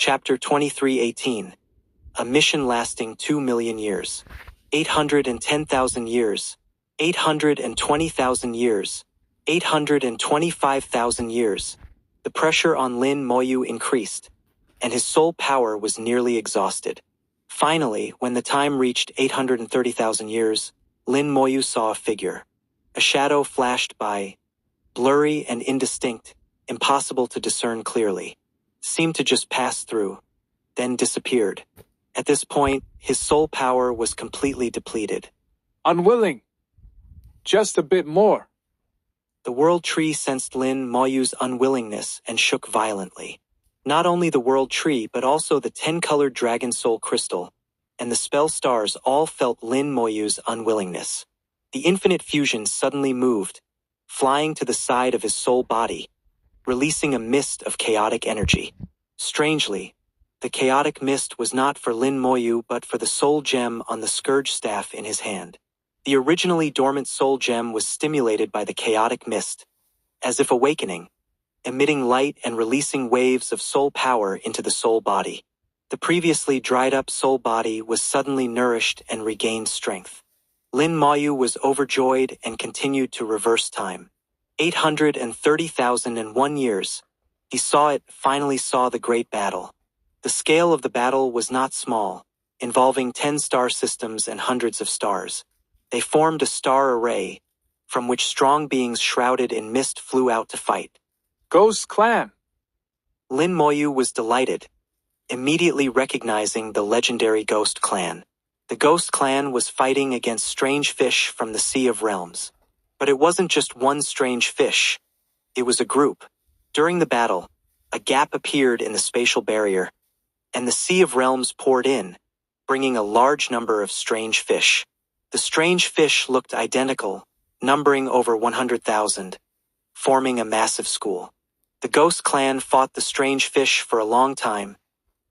Chapter 2318. A mission lasting 2 million years. 810,000 years. 820,000 years. 825,000 years. The pressure on Lin Moyu increased, and his soul power was nearly exhausted. Finally, when the time reached 830,000 years, Lin Moyu saw a figure. A shadow flashed by, blurry and indistinct, impossible to discern clearly. Seemed to just pass through, then disappeared. At this point, his soul power was completely depleted. Unwilling. Just a bit more. The world tree sensed Lin Moyu's unwillingness and shook violently. Not only the world tree but also the 10-colored dragon soul crystal and the spell stars all felt Lin Moyu's unwillingness. The infinite fusion suddenly moved, flying to the side of his soul body, releasing a mist of chaotic energy. Strangely, the chaotic mist was not for Lin Moyu but for the soul gem on the scourge staff in his hand. The originally dormant soul gem was stimulated by the chaotic mist, as if awakening, emitting light and releasing waves of soul power into the soul body. The previously dried-up soul body was suddenly nourished and regained strength. Lin Moyu was overjoyed and continued to reverse time. 830,001 years. He finally saw the great battle. The scale of the battle was not small, involving 10 star systems and hundreds of stars. They formed a star array, from which strong beings shrouded in mist flew out to fight. Ghost Clan! Lin Moyu was delighted, immediately recognizing the legendary Ghost Clan. The Ghost Clan was fighting against strange fish from the Sea of Realms. But it wasn't just one strange fish. It was a group. During the battle, a gap appeared in the spatial barrier, and the Sea of Realms poured in, bringing a large number of strange fish. The strange fish looked identical, numbering over 100,000, forming a massive school. The Ghost Clan fought the strange fish for a long time,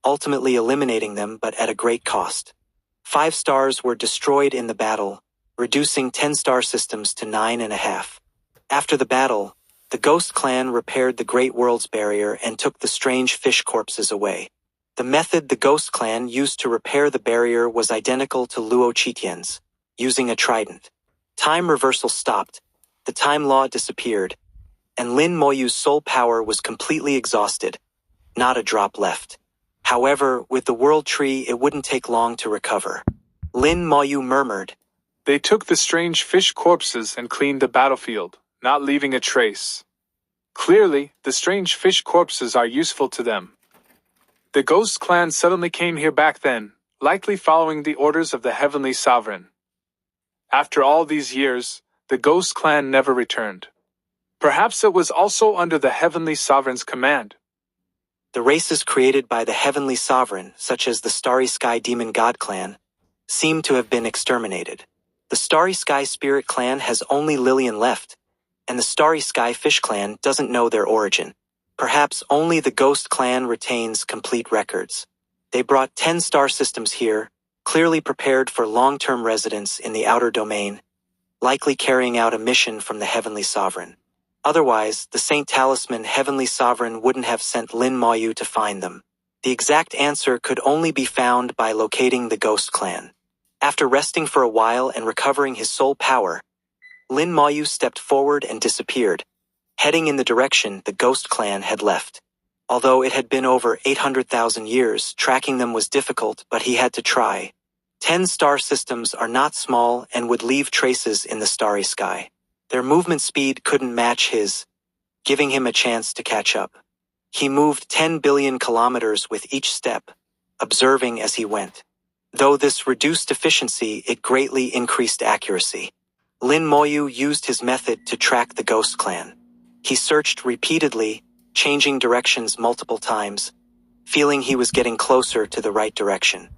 ultimately eliminating them but at a great cost. 5 stars were destroyed in the battle, reducing 10 star systems to 9.5. After the battle, the Ghost Clan repaired the Great World's barrier and took the strange fish corpses away. The method the Ghost Clan used to repair the barrier was identical to Luo Chitian's, using a trident. Time reversal stopped, the time law disappeared, and Lin Moyu's soul power was completely exhausted, not a drop left. However, with the world tree it wouldn't take long to recover. Lin Moyu murmured, They took the strange fish corpses and cleaned the battlefield, not leaving a trace. Clearly, the strange fish corpses are useful to them. The Ghost Clan suddenly came here back then, likely following the orders of the Heavenly Sovereign. After all these years, the Ghost Clan never returned. Perhaps it was also under the Heavenly Sovereign's command. The races created by the Heavenly Sovereign, such as the Starry Sky Demon God Clan, seem to have been exterminated. The Starry Sky Spirit Clan has only Lillian left, and the Starry Sky Fish Clan doesn't know their origin. Perhaps only the Ghost Clan retains complete records. They brought 10 star systems here, clearly prepared for long-term residence in the outer domain, likely carrying out a mission from the Heavenly Sovereign. Otherwise, the Saint Talisman Heavenly Sovereign wouldn't have sent Lin Moyu to find them. The exact answer could only be found by locating the Ghost Clan. After resting for a while and recovering his soul power, Lin Moyu stepped forward and disappeared, heading in the direction the Ghost Clan had left. Although it had been over 800,000 years, tracking them was difficult, but he had to try. 10 star systems are not small and would leave traces in the starry sky. Their movement speed couldn't match his, giving him a chance to catch up. He moved 10 billion kilometers with each step, observing as he went. Though this reduced efficiency, it greatly increased accuracy. Lin Moyu used his method to track the Ghost Clan. He searched repeatedly, changing directions multiple times, feeling he was getting closer to the right direction.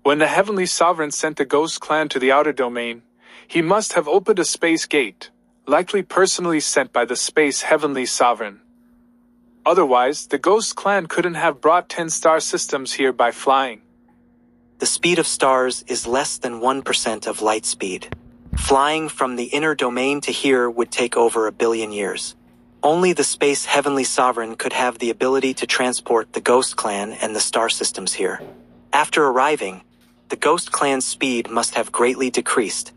When the Heavenly Sovereign sent the Ghost Clan to the outer domain, he must have opened a space gate, likely personally sent by the Space Heavenly Sovereign. Otherwise, the Ghost Clan couldn't have brought 10 star systems here by flying. The speed of stars is less than 1% of light speed. Flying from the inner domain to here would take over 1 billion years. Only the Space Heavenly Sovereign could have the ability to transport the Ghost Clan and the star systems here. After arriving, the Ghost Clan's speed must have greatly decreased,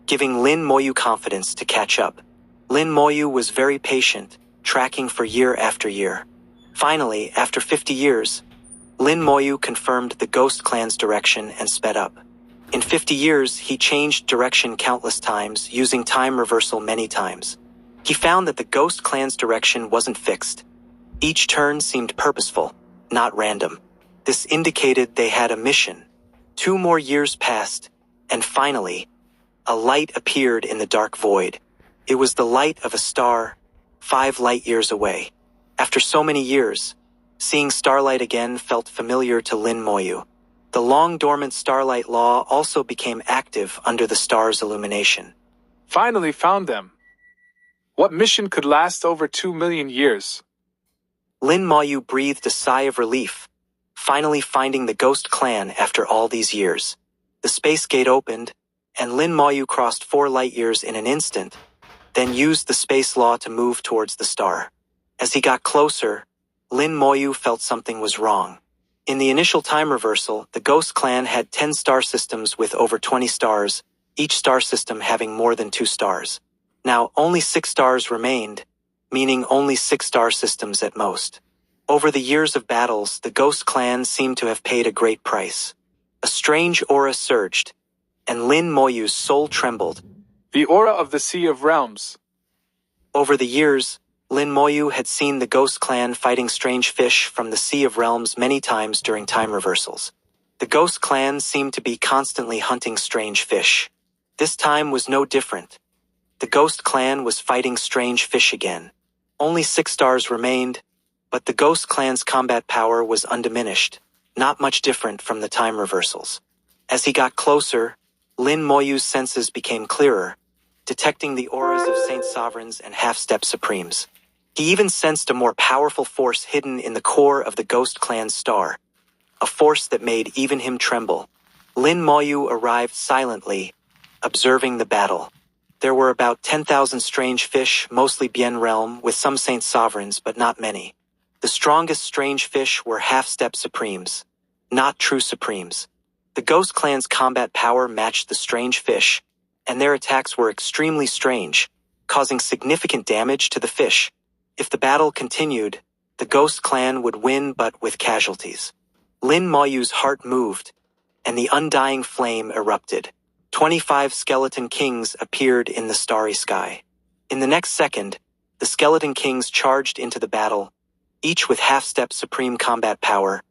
giving Lin Moyu confidence to catch up. Lin Moyu was very patient, tracking for year after year. Finally, after 50 years, Lin Moyu confirmed the Ghost Clan's direction and sped up. In 50 years, he changed direction countless times, using time reversal many times. He found that the Ghost Clan's direction wasn't fixed. Each turn seemed purposeful, not random. This indicated they had a mission. 2 more years passed, and finally, a light appeared in the dark void. It was the light of a star, 5 light years away. After so many years, seeing starlight again felt familiar to Lin Moyu. The long-dormant starlight law also became active under the star's illumination. Finally found them. What mission could last over 2 million years? Lin Moyu breathed a sigh of relief, finally finding the Ghost Clan after all these years. The space gate opened, and Lin Moyu crossed 4 light years in an instant, then used the space law to move towards the star. As he got closer, Lin Moyu felt something was wrong. In the initial time reversal, the Ghost Clan had 10 star systems with over 20 stars, each star system having more than 2 stars. Now, only 6 stars remained, meaning only 6 star systems at most. Over the years of battles, the Ghost Clan seemed to have paid a great price. A strange aura surged, and Lin Moyu's soul trembled. The aura of the Sea of Realms. Over the years, Lin Moyu had seen the Ghost Clan fighting strange fish from the Sea of Realms many times during time reversals. The Ghost Clan seemed to be constantly hunting strange fish. This time was no different. The Ghost Clan was fighting strange fish again. Only 6 stars remained, but the Ghost Clan's combat power was undiminished, not much different from the time reversals. As he got closer, Lin Moyu's senses became clearer, detecting the auras of Saint Sovereigns and Half-Step Supremes. He even sensed a more powerful force hidden in the core of the Ghost Clan's star, a force that made even him tremble. Lin Moyu arrived silently, observing the battle. There were about 10,000 strange fish, mostly Bien Realm, with some Saint Sovereigns, but not many. The strongest strange fish were Half-Step Supremes, not true Supremes. The Ghost Clan's combat power matched the strange fish, and their attacks were extremely strange, causing significant damage to the fish. If the battle continued, the Ghost Clan would win but with casualties. Lin Moyu's heart moved, and the undying flame erupted. 25 skeleton kings appeared in the starry sky. In the next second, the skeleton kings charged into the battle, each with Half-Step Supreme combat power,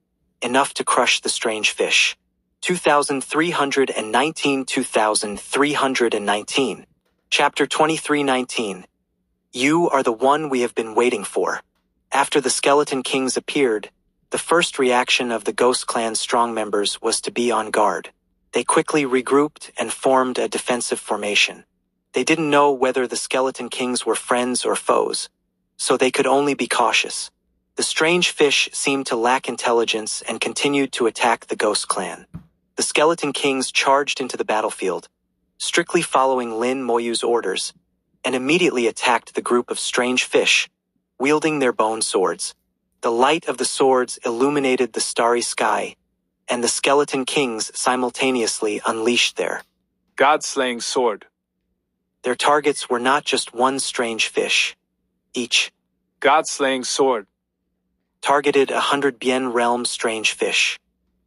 enough to crush the strange fish. 2319 Chapter 2319. You are the one we have been waiting for. After the skeleton kings appeared, the first reaction of the Ghost Clan's strong members was to be on guard. They quickly regrouped and formed a defensive formation. They didn't know whether the skeleton kings were friends or foes, so they could only be cautious. The strange fish seemed to lack intelligence and continued to attack the Ghost Clan. The skeleton kings charged into the battlefield, strictly following Lin Moyu's orders, and immediately attacked the group of strange fish, wielding their bone swords. The light of the swords illuminated the starry sky, and the skeleton kings simultaneously unleashed their God-slaying sword. Their targets were not just one strange fish. Each God-slaying sword targeted 100 Bien Realm strange fish.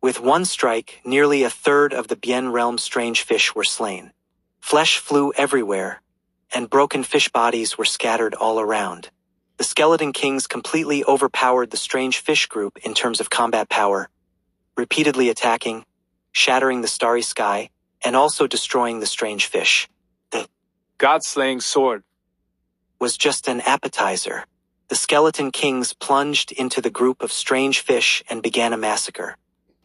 With one strike, nearly a third of the Bien Realm strange fish were slain. Flesh flew everywhere, and broken fish bodies were scattered all around. The skeleton kings completely overpowered the strange fish group in terms of combat power, repeatedly attacking, shattering the starry sky, and also destroying the strange fish. The God-slaying sword was just an appetizer. The skeleton kings plunged into the group of strange fish and began a massacre.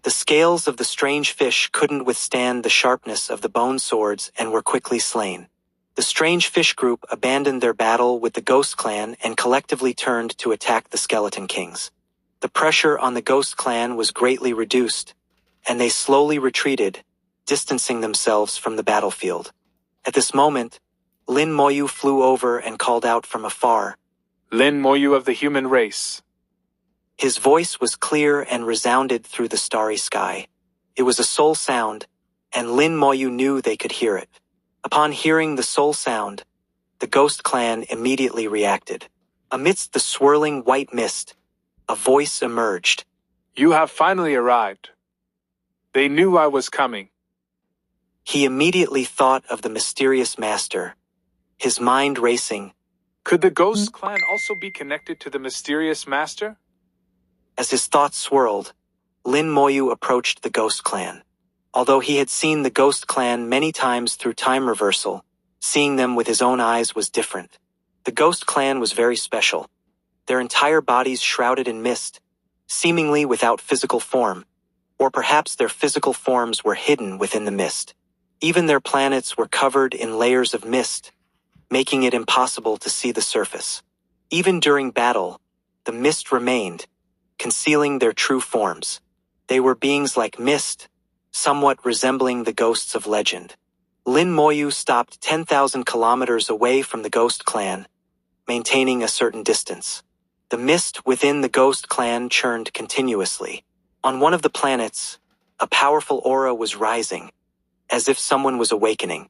The scales of the strange fish couldn't withstand the sharpness of the bone swords and were quickly slain. The strange fish group abandoned their battle with the Ghost Clan and collectively turned to attack the skeleton kings. The pressure on the Ghost Clan was greatly reduced, and they slowly retreated, distancing themselves from the battlefield. At this moment, Lin Moyu flew over and called out from afar, Lin Moyu of the human race. His voice was clear and resounded through the starry sky. It was a soul sound, and Lin Moyu knew they could hear it. Upon hearing the soul sound, the ghost clan immediately reacted. Amidst the swirling white mist, a voice emerged. You have finally arrived. They knew I was coming. He immediately thought of the mysterious master, his mind racing. Could the ghost clan also be connected to the mysterious master? As his thoughts swirled, Lin Moyu approached the ghost clan. Although he had seen the ghost clan many times through time reversal, seeing them with his own eyes was different. The ghost clan was very special. Their entire bodies shrouded in mist, seemingly without physical form, or perhaps their physical forms were hidden within the mist. Even their planets were covered in layers of mist, making it impossible to see the surface. Even during battle, the mist remained, concealing their true forms. They were beings like mist, somewhat resembling the ghosts of legend. Lin Moyu stopped 10,000 kilometers away from the ghost clan, maintaining a certain distance. The mist within the ghost clan churned continuously. On one of the planets, a powerful aura was rising, as if someone was awakening.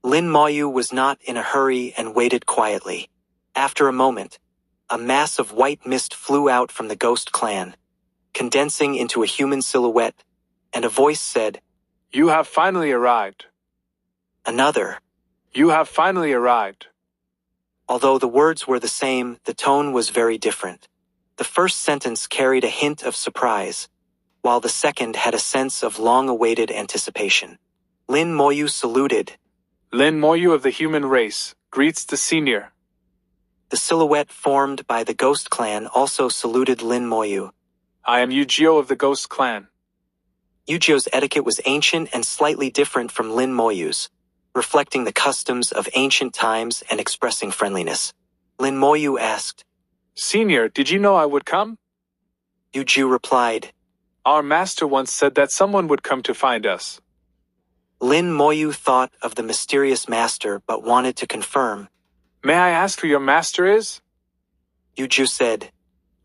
Lin Moyu was not in a hurry and waited quietly. After a moment, a mass of white mist flew out from the ghost clan, condensing into a human silhouette, and a voice said, You have finally arrived. Another, You have finally arrived. Although the words were the same, the tone was very different. The first sentence carried a hint of surprise, while the second had a sense of long-awaited anticipation. Lin Moyu saluted. Lin Moyu of the human race greets the senior. The silhouette formed by the ghost clan also saluted Lin Moyu. I am Yu-Gi-Oh of the ghost clan. Yu-Gi-Oh's etiquette was ancient and slightly different from Lin Moyu's, reflecting the customs of ancient times and expressing friendliness. Lin Moyu asked, Senior, did you know I would come? Yu-Ju replied, Our master once said that someone would come to find us. Lin Moyu thought of the mysterious master but wanted to confirm. May I ask who your master is? Yu-Ju said,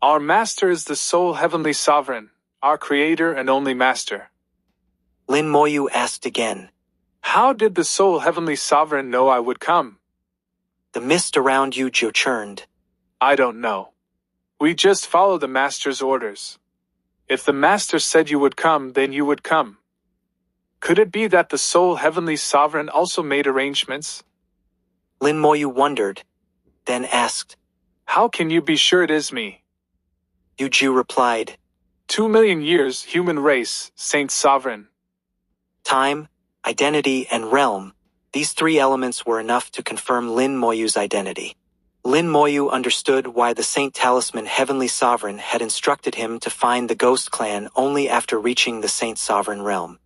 Our master is the sole heavenly sovereign, our creator and only master. Lin Moyu asked again, How did the sole heavenly sovereign know I would come? The mist around Yu-Ju churned. I don't know. We just follow the master's orders. If the master said you would come, then you would come. Could it be that the sole heavenly sovereign also made arrangements? Lin Moyu wondered, then asked, How can you be sure it is me? Yu-Ju replied, 2,000,000 years, human race, saint sovereign. Time, identity, and realm, these three elements were enough to confirm Lin Moyu's identity. Lin Moyu understood why the Saint Talisman Heavenly Sovereign had instructed him to find the Ghost Clan only after reaching the Saint Sovereign realm.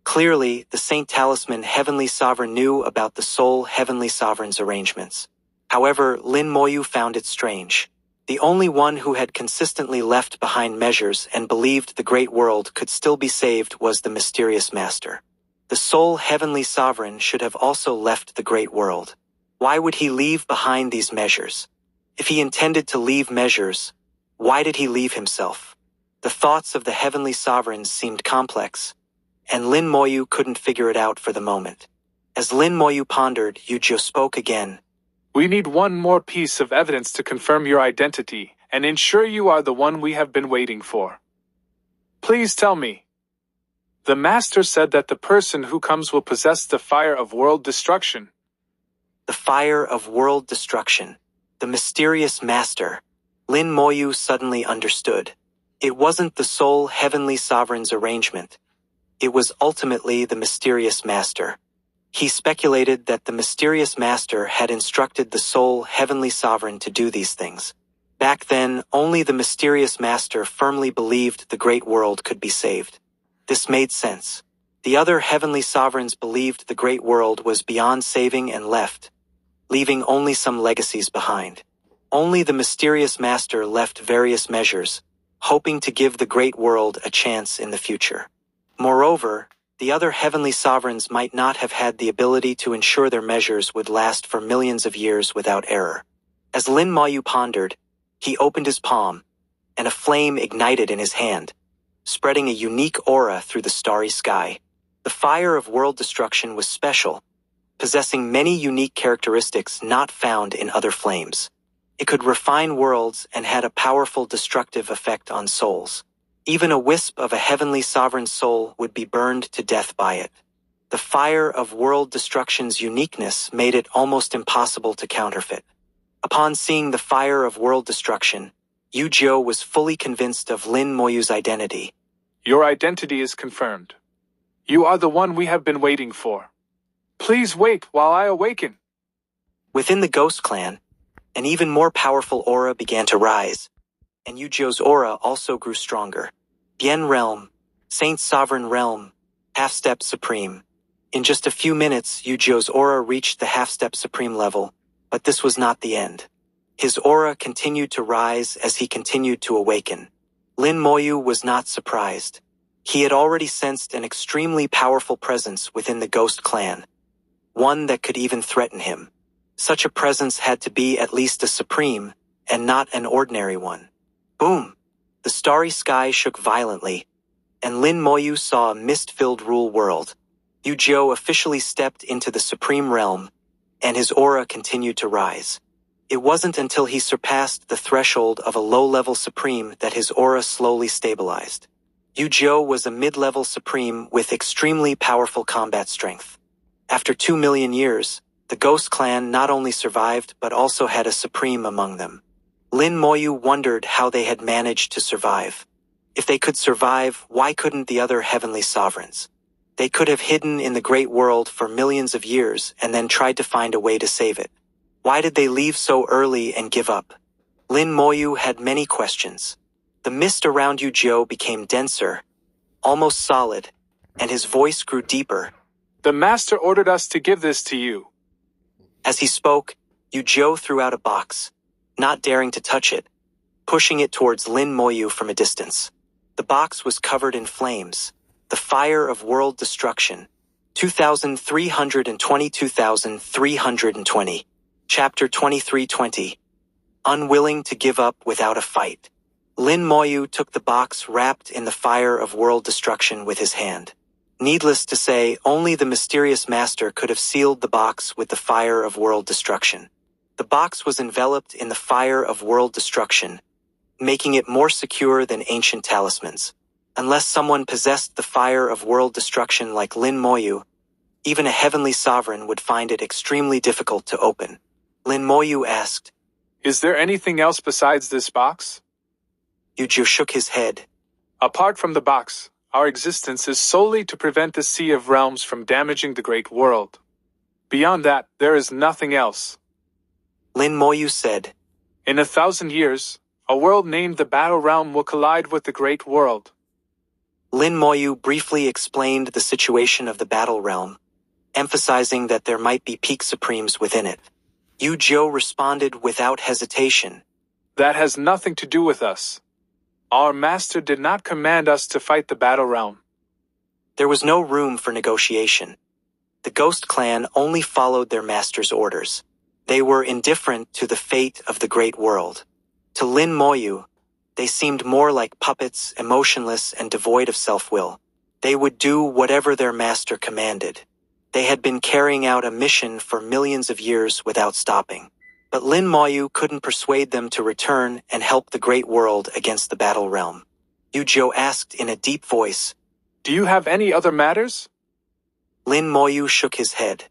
Clearly, the Saint Talisman Heavenly Sovereign knew about the Soul Heavenly Sovereign's arrangements. However, Lin Moyu found it strange. The only one who had consistently left behind measures and believed the great world could still be saved was the mysterious master. The Soul Heavenly Sovereign should have also left the great world. Why would he leave behind these measures? If he intended to leave measures, why did he leave himself? The thoughts of the Heavenly Sovereigns seemed complex, and Lin Moyu couldn't figure it out for the moment. As Lin Moyu pondered, Yu-Ji spoke again. We need one more piece of evidence to confirm your identity and ensure you are the one we have been waiting for. Please tell me. The Master said that the person who comes will possess the fire of world destruction. The fire of world destruction. The mysterious master. Lin Moyu suddenly understood. It wasn't the Soul Heavenly Sovereign's arrangement. It was ultimately the mysterious master. He speculated that the mysterious master had instructed the Soul Heavenly Sovereign to do these things. Back then, only the mysterious master firmly believed the great world could be saved. This made sense. The other heavenly sovereigns believed the great world was beyond saving and left, leaving only some legacies behind. Only the mysterious master left various measures, hoping to give the great world a chance in the future. Moreover, the other heavenly sovereigns might not have had the ability to ensure their measures would last for millions of years without error. As Lin Moyu pondered, He opened his palm, and a flame ignited in his hand, spreading a unique aura through the starry sky. The fire of world destruction was special, possessing many unique characteristics not found in other flames. It could refine worlds and had a powerful destructive effect on souls. Even a wisp of a heavenly sovereign soul would be burned to death by it. The fire of world destruction's uniqueness made it almost impossible to counterfeit. Upon seeing the fire of world destruction, Yu Jiu was fully convinced of Lin Moyu's identity. Your identity is confirmed. You are the one we have been waiting for. Please wait while I awaken. Within the Ghost Clan, an even more powerful aura began to rise, and Yu Jiu's aura also grew stronger. Bien Realm, Saint Sovereign Realm, Half-Step Supreme. In just a few minutes, Yu Jiu's aura reached the Half-Step Supreme level, but this was not the end. His aura continued to rise as he continued to awaken. Lin Moyu was not surprised. He had already sensed an extremely powerful presence within the Ghost Clan, one that could even threaten him. Such a presence had to be at least a supreme, and not an ordinary one. Boom! The starry sky shook violently, and Lin Moyu saw a mist-filled rule world. Yu Jiu officially stepped into the supreme realm, and his aura continued to rise. It wasn't until he surpassed the threshold of a low-level supreme that his aura slowly stabilized. Yu Jiu was a mid-level supreme with extremely powerful combat strength. After 2 million years, the Ghost Clan not only survived but also had a supreme among them. Lin Moyu wondered how they had managed to survive. If they could survive, why couldn't the other heavenly sovereigns? They could have hidden in the great world for millions of years and then tried to find a way to save it. Why did they leave so early and give up? Lin Moyu had many questions. The mist around Yu Jiu became denser, almost solid, and his voice grew deeper. The master ordered us to give this to you. As he spoke, Yu Jiu threw out a box, not daring to touch it, pushing it towards Lin Moyu from a distance. The box was covered in flames. The fire of world destruction. 2320. Chapter 2320. Unwilling to give up without a fight. Lin Moyu took the box wrapped in the fire of world destruction with his hand. Needless to say, only the mysterious master could have sealed the box with the fire of world destruction. The box was enveloped in the fire of world destruction, making it more secure than ancient talismans. Unless someone possessed the fire of world destruction like Lin Moyu, even a heavenly sovereign would find it extremely difficult to open. Lin Moyu asked, Is there anything else besides this box? Yu Jiu shook his head. Apart from the box, our existence is solely to prevent the Sea of Realms from damaging the great world. Beyond that, there is nothing else. Lin Moyu said, In 1,000 years, a world named the Battle Realm will collide with the great world. Lin Moyu briefly explained the situation of the Battle Realm, emphasizing that there might be peak supremes within it. Yu Jiu responded without hesitation. That has nothing to do with us. Our master did not command us to fight the Battle Realm. There was no room for negotiation. The Ghost Clan only followed their master's orders. They were indifferent to the fate of the great world. To Lin Moyu, they seemed more like puppets, emotionless and devoid of self-will. They would do whatever their master commanded. They had been carrying out a mission for millions of years without stopping. But Lin Moyu couldn't persuade them to return and help the great world against the Battle Realm. Yu Jiu asked in a deep voice, Do you have any other matters? Lin Moyu shook his head.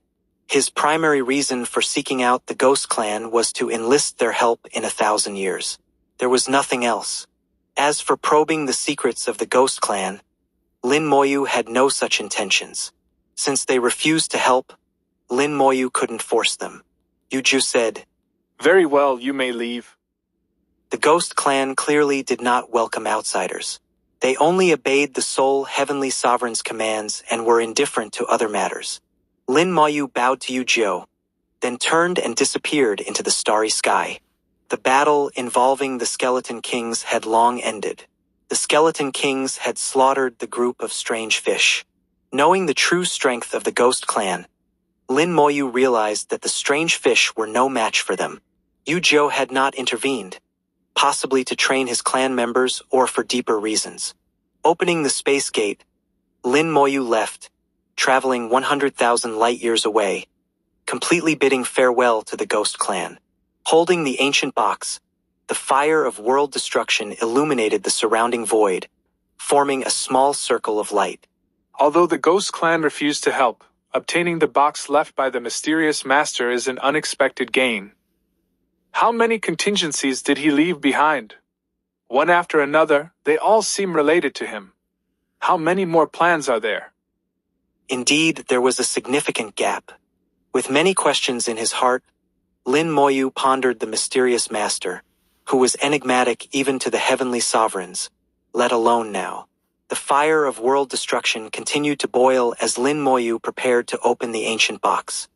His primary reason for seeking out the Ghost Clan was to enlist their help in 1,000 years. There was nothing else. As for probing the secrets of the Ghost Clan, Lin Moyu had no such intentions. Since they refused to help, Lin Moyu couldn't force them. Yu Jiu said, Very well, you may leave. The Ghost Clan clearly did not welcome outsiders. They only obeyed the sole heavenly sovereign's commands and were indifferent to other matters. Lin Moyu bowed to Yu Jiu, then turned and disappeared into the starry sky. The battle involving the Skeleton Kings had long ended. The Skeleton Kings had slaughtered the group of strange fish. Knowing the true strength of the Ghost Clan, Lin Moyu realized that the strange fish were no match for them. Yu Jiu had not intervened. possibly to train his clan members or for deeper reasons. Opening the space gate, Lin Moyu left, traveling 100,000 light-years away, completely bidding farewell to the Ghost Clan. Holding the ancient box, the fire of world destruction illuminated the surrounding void, forming a small circle of light. Although the Ghost Clan refused to help, obtaining the box left by the mysterious master is an unexpected gain. How many contingencies did he leave behind? One after another, they all seem related to him. How many more plans are there? Indeed, there was a significant gap. With many questions in his heart, Lin Moyu pondered the mysterious master, who was enigmatic even to the heavenly sovereigns, let alone now. The fire of world destruction continued to boil as Lin Moyu prepared to open the ancient box.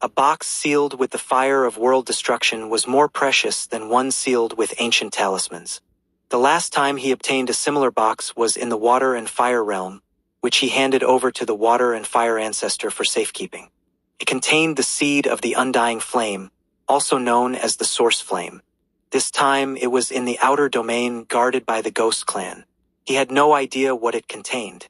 A box sealed with the fire of world destruction was more precious than one sealed with ancient talismans. The last time he obtained a similar box was in the water and fire realm, which he handed over to the water and fire ancestor for safekeeping. It contained the seed of the undying flame, also known as the source flame. This time it was in the outer domain guarded by the Ghost Clan. He had no idea what it contained.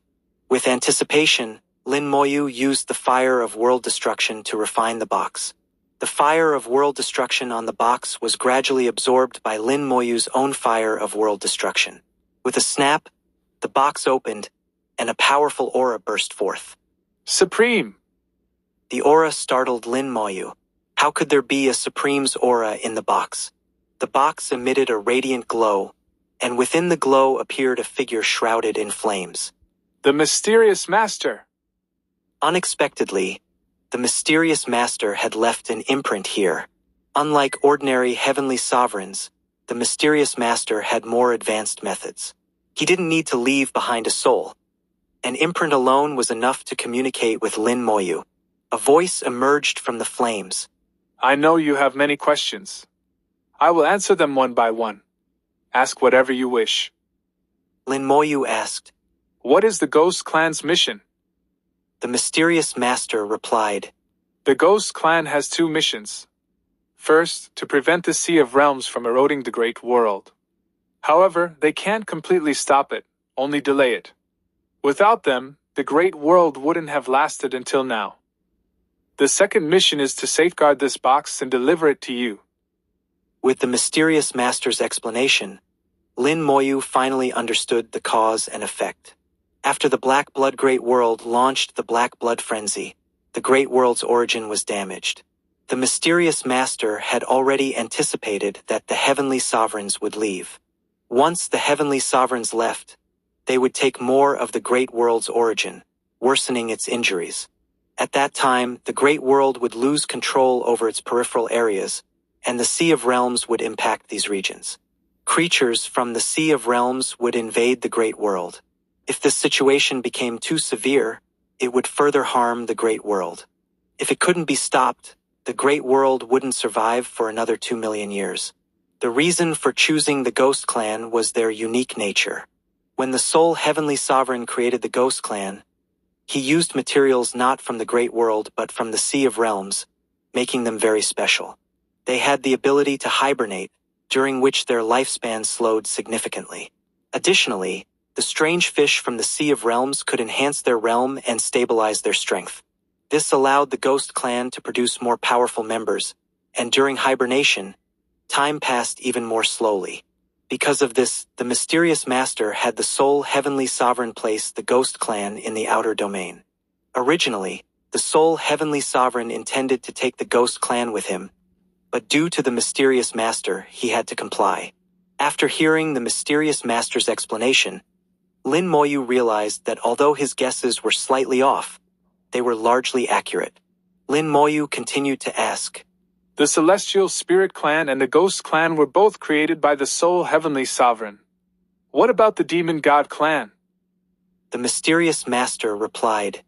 With anticipation, Lin Moyu used the fire of world destruction to refine the box. The fire of world destruction on the box was gradually absorbed by Lin Moyu's own fire of world destruction. With a snap, the box opened, and a powerful aura burst forth. Supreme! The aura startled Lin Moyu. How could there be a Supreme's aura in the box? The box emitted a radiant glow, and within the glow appeared a figure shrouded in flames. The mysterious master! Unexpectedly, the mysterious master had left an imprint here. Unlike ordinary heavenly sovereigns, the mysterious master had more advanced methods. He didn't need to leave behind a soul. An imprint alone was enough to communicate with Lin Moyu. A voice emerged from the flames. I know you have many questions. I will answer them one by one. Ask whatever you wish. Lin Moyu asked. What is the Ghost Clan's mission? The mysterious master replied. The Ghost Clan has two missions. First, to prevent the Sea of Realms from eroding the Great World. However, they can't completely stop it, only delay it. Without them, the Great World wouldn't have lasted until now. The second mission is to safeguard this box and deliver it to you. With the mysterious master's explanation, Lin Moyu finally understood the cause and effect. After the Black Blood Great World launched the Black Blood Frenzy, the Great World's origin was damaged. The mysterious master had already anticipated that the heavenly sovereigns would leave. Once the heavenly sovereigns left, they would take more of the Great World's origin, worsening its injuries. At that time, the Great World would lose control over its peripheral areas, and the Sea of Realms would impact these regions. Creatures from the Sea of Realms would invade the Great World. If this situation became too severe, it would further harm the Great World. If it couldn't be stopped, the Great World wouldn't survive for another 2 million years. The reason for choosing the Ghost Clan was their unique nature. When the sole heavenly sovereign created the Ghost Clan, he used materials not from the Great World but from the Sea of Realms, making them very special. They had the ability to hibernate, during which their lifespan slowed significantly. Additionally, the strange fish from the Sea of Realms could enhance their realm and stabilize their strength. This allowed the Ghost Clan to produce more powerful members, and during hibernation, time passed even more slowly. Because of this, the mysterious master had the sole heavenly sovereign place the Ghost Clan in the outer domain. Originally, the sole heavenly sovereign intended to take the Ghost Clan with him, but due to the mysterious master, he had to comply. After hearing the mysterious master's explanation, Lin Moyu realized that although his guesses were slightly off, they were largely accurate. Lin Moyu continued to ask, The Celestial Spirit Clan and the Ghost Clan were both created by the sole heavenly sovereign. What about the Demon God Clan? The mysterious master replied,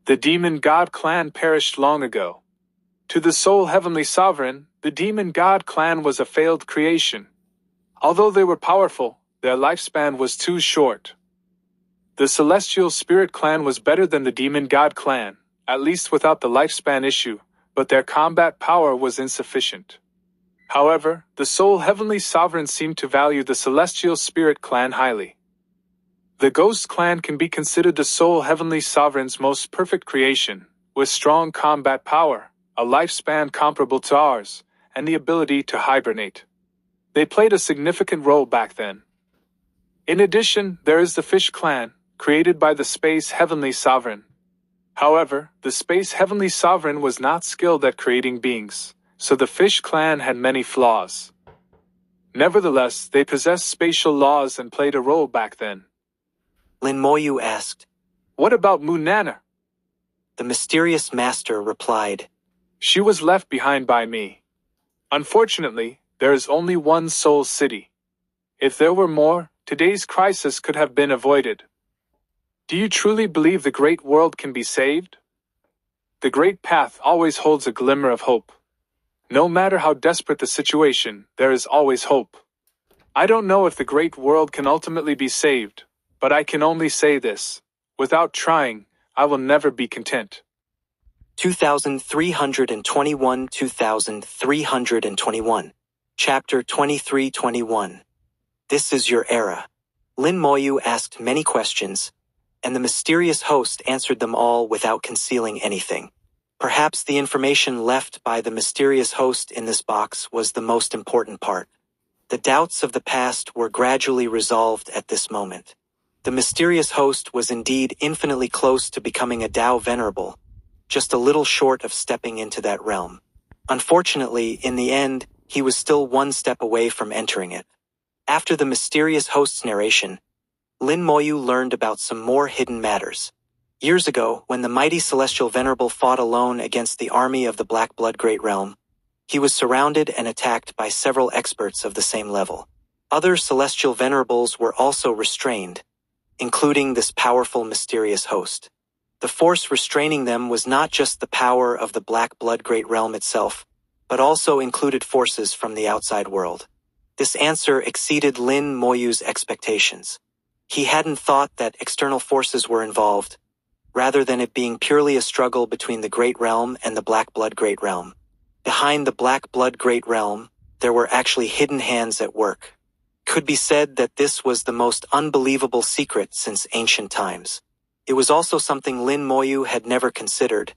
The Demon God Clan perished long ago. To the sole heavenly sovereign, the Demon God Clan was a failed creation. Although they were powerful, their lifespan was too short. The Celestial Spirit Clan was better than the Demon God Clan, at least without the lifespan issue, but their combat power was insufficient. However, the sole heavenly sovereign seemed to value the celestial spirit clan highly. The Ghost clan can be considered the sole heavenly sovereign's most perfect creation, with strong combat power, a lifespan comparable to ours, and the ability to hibernate. They played a significant role back then. In addition, there is the Fish clan, created by the Space Heavenly Sovereign. However, the Space Heavenly Sovereign was not skilled at creating beings, so the Fish clan had many flaws. Nevertheless, they possessed spatial laws and played a role back then. Lin Moyu asked. What about Munana? The mysterious master replied. She was left behind by me. Unfortunately, there is only one Soul City. If there were more, today's crisis could have been avoided. Do you truly believe the great world can be saved? The great path always holds a glimmer of hope. No matter how desperate the situation, there is always hope. I don't know if the great world can ultimately be saved, but I can only say this. Without trying, I will never be content. 2321 Chapter 2321. This is your era. Lin Moyu asked many questions, and the mysterious host answered them all without concealing anything. Perhaps the information left by the mysterious host in this box was the most important part. The doubts of the past were gradually resolved at this moment. The mysterious host was indeed infinitely close to becoming a Tao Venerable, just a little short of stepping into that realm. Unfortunately, in the end, he was still one step away from entering it. After the mysterious host's narration, Lin Moyu learned about some more hidden matters. Years ago, when the mighty Celestial Venerable fought alone against the army of the Black Blood Great Realm, he was surrounded and attacked by several experts of the same level. Other Celestial Venerables were also restrained, including this powerful mysterious host. The force restraining them was not just the power of the Black Blood Great Realm itself, but also included forces from the outside world. This answer exceeded Lin Moyu's expectations. He hadn't thought that external forces were involved, rather than it being purely a struggle between the Great Realm and the Black Blood Great Realm. Behind the Black Blood Great Realm, there were actually hidden hands at work. Could be said that this was the most unbelievable secret since ancient times. It was also something Lin Moyu had never considered,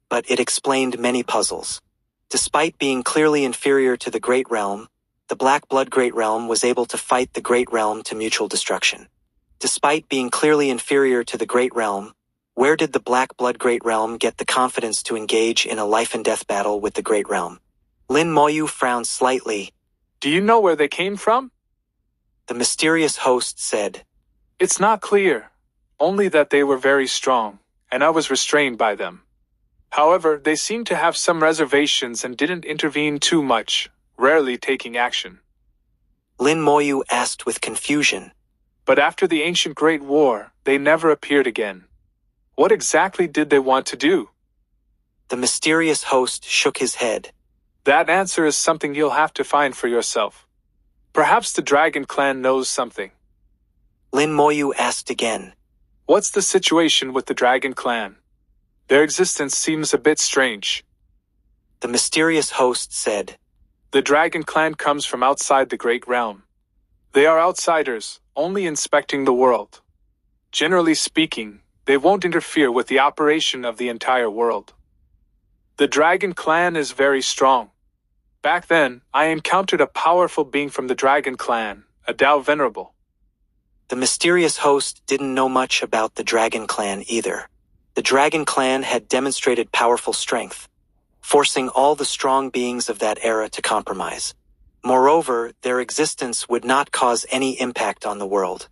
but it explained many puzzles. Despite being clearly inferior to the Great Realm, the Black Blood Great Realm was able to fight the Great Realm to mutual destruction. Despite being clearly inferior to the Great Realm, where did the Black Blood Great Realm get the confidence to engage in a life-and-death battle with the Great Realm? Lin Moyu frowned slightly. Do you know where they came from? The mysterious host said. It's not clear, only that they were very strong, and I was restrained by them. However, they seemed to have some reservations and didn't intervene too much, rarely taking action. Lin Moyu asked with confusion. But after the ancient Great War, they never appeared again. What exactly did they want to do? The mysterious host shook his head. That answer is something you'll have to find for yourself. Perhaps the Dragon Clan knows something. Lin Moyu asked again. What's the situation with the Dragon Clan? Their existence seems a bit strange. The mysterious host said. The Dragon Clan comes from outside the Great Realm. They are outsiders, only inspecting the world. Generally speaking, they won't interfere with the operation of the entire world. The Dragon Clan is very strong. Back then, I encountered a powerful being from the Dragon Clan, a Tao Venerable. The mysterious host didn't know much about the Dragon Clan either. The Dragon Clan had demonstrated powerful strength, forcing all the strong beings of that era to compromise. Moreover, their existence would not cause any impact on the world.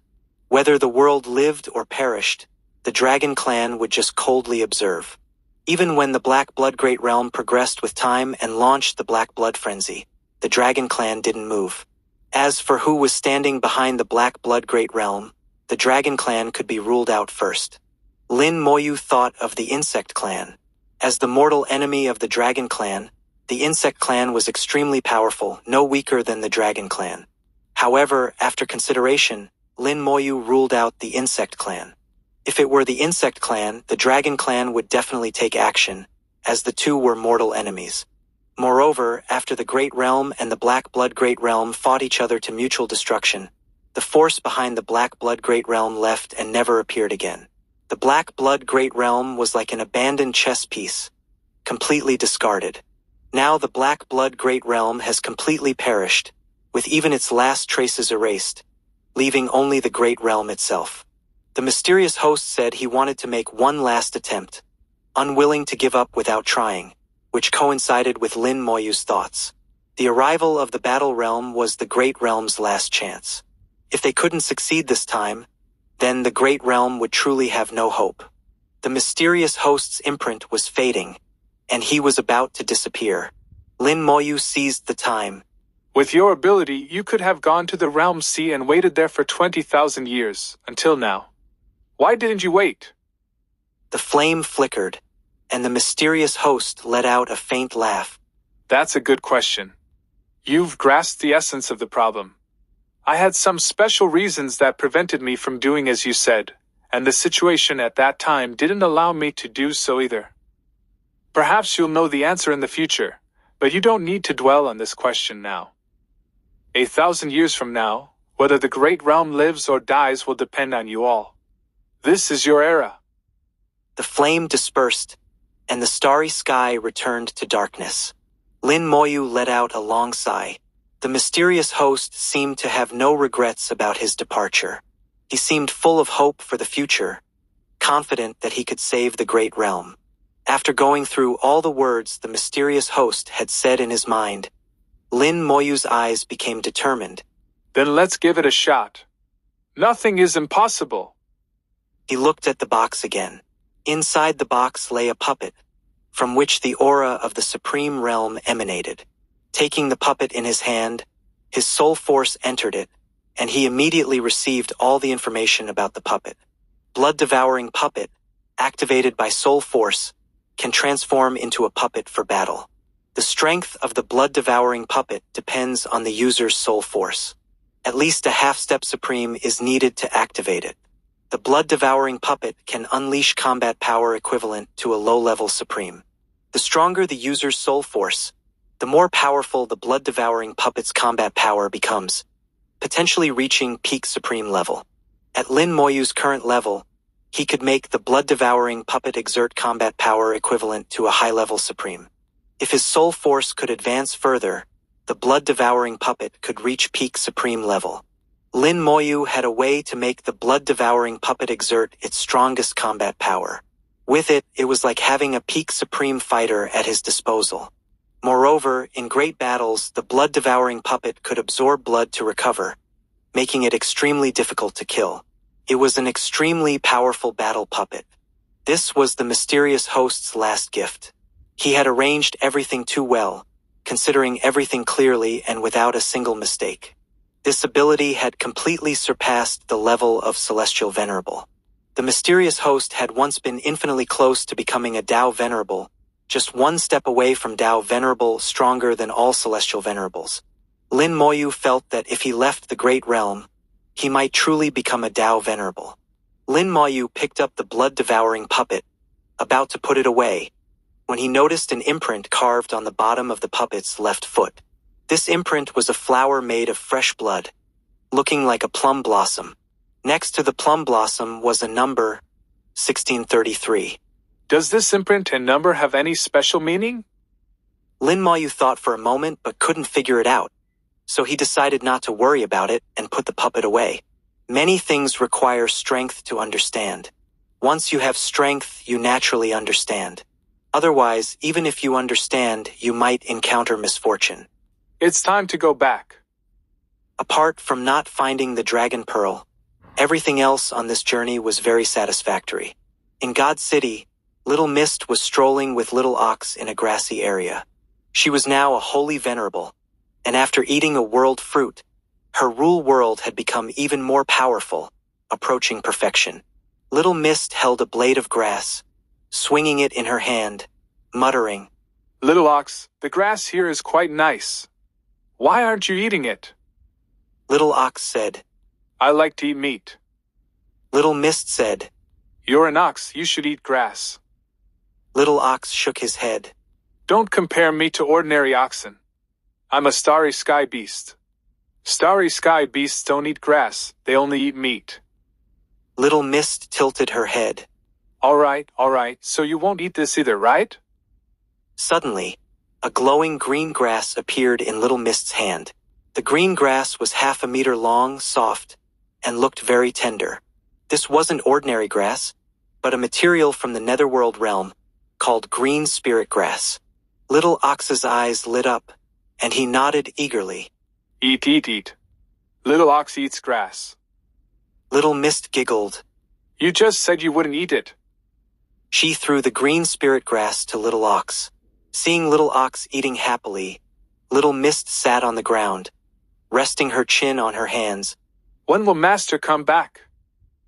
Whether the world lived or perished, the Dragon Clan would just coldly observe. Even when the Black Blood Great Realm progressed with time and launched the Black Blood Frenzy, the Dragon Clan didn't move. As for who was standing behind the Black Blood Great Realm, the Dragon Clan could be ruled out first. Lin Moyu thought of the Insect Clan. As the mortal enemy of the Dragon Clan, the Insect Clan was extremely powerful, no weaker than the Dragon Clan. However, after consideration, Lin Moyu ruled out the Insect Clan. If it were the Insect Clan, the Dragon Clan would definitely take action, as the two were mortal enemies. Moreover, after the Great Realm and the Black Blood Great Realm fought each other to mutual destruction, the force behind the Black Blood Great Realm left and never appeared again. The Black Blood Great Realm was like an abandoned chess piece, completely discarded. Now the Black Blood Great Realm has completely perished, with even its last traces erased, leaving only the Great Realm itself. The mysterious host said he wanted to make one last attempt, unwilling to give up without trying, which coincided with Lin Moyu's thoughts. The arrival of the Battle Realm was the Great Realm's last chance. If they couldn't succeed this time, then the Great Realm would truly have no hope. The mysterious host's imprint was fading, and he was about to disappear. Lin Moyu seized the time. With your ability, you could have gone to the Realm Sea and waited there for 20,000 years, until now. Why didn't you wait? The flame flickered, and the mysterious host let out a faint laugh. That's a good question. You've grasped the essence of the problem. I had some special reasons that prevented me from doing as you said, and the situation at that time didn't allow me to do so either. Perhaps you'll know the answer in the future, but you don't need to dwell on this question now. 1,000 years from now, whether the Great Realm lives or dies will depend on you all. This is your era. The flame dispersed, and the starry sky returned to darkness. Lin Moyu let out a long sigh. The mysterious host seemed to have no regrets about his departure. He seemed full of hope for the future, confident that he could save the Great Realm. After going through all the words the mysterious host had said in his mind, Lin Moyu's eyes became determined. Then let's give it a shot. Nothing is impossible. He looked at the box again. Inside the box lay a puppet, from which the aura of the Supreme Realm emanated. Taking the puppet in his hand, his soul force entered it, and he immediately received all the information about the puppet. Blood-devouring puppet, activated by soul force, can transform into a puppet for battle. The strength of the blood-devouring puppet depends on the user's soul force. At least a half-step supreme is needed to activate it. The blood-devouring puppet can unleash combat power equivalent to a low-level supreme. The stronger the user's soul force, the more powerful the blood-devouring puppet's combat power becomes, potentially reaching peak supreme level. At Lin Moyu's current level, he could make the blood-devouring puppet exert combat power equivalent to a high-level supreme. If his soul force could advance further, the blood-devouring puppet could reach peak supreme level. Lin Moyu had a way to make the blood-devouring puppet exert its strongest combat power. With it, it was like having a peak supreme fighter at his disposal. Moreover, in great battles, the blood-devouring puppet could absorb blood to recover, making it extremely difficult to kill. It was an extremely powerful battle puppet. This was the mysterious host's last gift. He had arranged everything too well, considering everything clearly and without a single mistake. This ability had completely surpassed the level of Celestial Venerable. The mysterious host had once been infinitely close to becoming a Dao Venerable, just one step away from Dao Venerable stronger than all Celestial Venerables. Lin Moyu felt that if he left the Great Realm, he might truly become a Dao Venerable. Lin Moyu picked up the blood-devouring puppet, about to put it away, when he noticed an imprint carved on the bottom of the puppet's left foot. This imprint was a flower made of fresh blood, looking like a plum blossom. Next to the plum blossom was a number, 1633. Does this imprint and number have any special meaning? Lin Moyu thought for a moment but couldn't figure it out, so he decided not to worry about it and put the puppet away. Many things require strength to understand. Once you have strength, you naturally understand. Otherwise, even if you understand, you might encounter misfortune. It's time to go back. Apart from not finding the Dragon Pearl, everything else on this journey was very satisfactory. In God City, Little Mist was strolling with Little Ox in a grassy area. She was now a holy venerable, and after eating a world fruit, her rule world had become even more powerful, approaching perfection. Little Mist held a blade of grass, swinging it in her hand, muttering, Little Ox, the grass here is quite nice. Why aren't you eating it? Little Ox said, I like to eat meat. Little Mist said, You're an ox, you should eat grass. Little Ox shook his head. Don't compare me to ordinary oxen. I'm a starry sky beast. Starry sky beasts don't eat grass, they only eat meat. Little Mist tilted her head. All right, so you won't eat this either, right? Suddenly, a glowing green grass appeared in Little Mist's hand. The green grass was 1/2 meter long, soft, and looked very tender. This wasn't ordinary grass, but a material from the netherworld realm called green spirit grass. Little Ox's eyes lit up, and he nodded eagerly. Eat, eat, eat. Little ox eats grass. Little Mist giggled. You just said you wouldn't eat it. She threw the green spirit grass to Little Ox. Seeing Little Ox eating happily, Little Mist sat on the ground, resting her chin on her hands. When will Master come back?